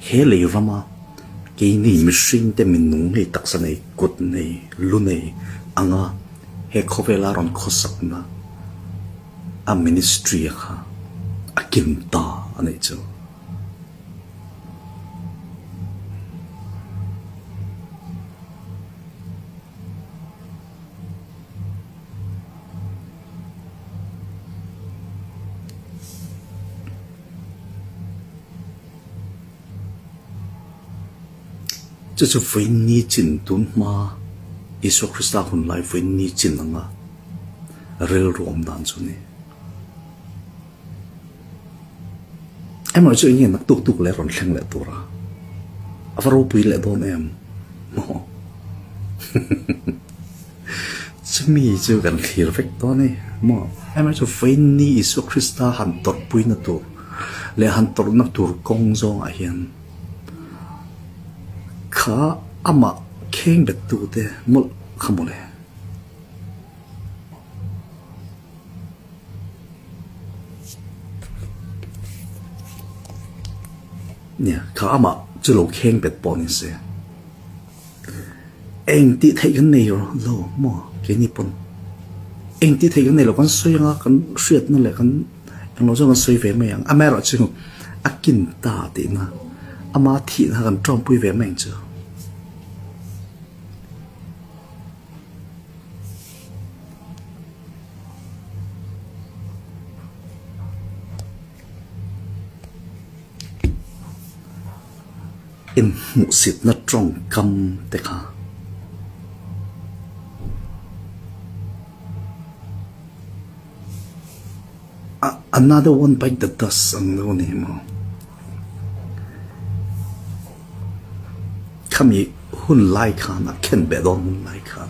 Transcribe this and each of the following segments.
he le rama ke ni mi sing te min nung he taksa nei kut nei lu nei anga he khovela ron khosak na a ministry kha akim ta anei chu cho cho với ni chín tuần mà Isu Christa hun lai với ni chín anga rel rom dan chu ni em nói chuyện như nắc tuk tuk le ron thleng le tura avaro pui le don em mo chumi chu kan khir vek to ni mo em nói chuyện với ni Isu Christa han tor pui na tu le han tor na tur kong zong a hian khá ama khen được tu te mul không mule nè khá ama chú lâu khen bệt bỏ nên xe anh tí thấy cái này rồi lâu mà cái này bọn anh tí thấy cái này là con suy ngã con suyết nó lại con anh nói cho con suy về mày à mẹ rồi chứ à kinh ta tí na à mà thị là con trong bụi về mày chứ in mu sit na trong kam te kha another one bite the dust ang no ni mo kami hun lai kha na ken be don hun lai kha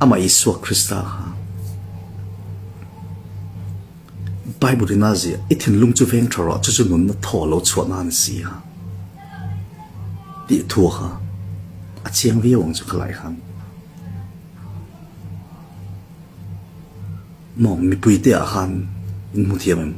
ama Isu Christa ha Bible dinazia itin lung chu veng thara chu chu nun na tho lo chuan an si ha đi thua ha à chiang vi wong chu khalai han mong mi pui te a han in mu thiam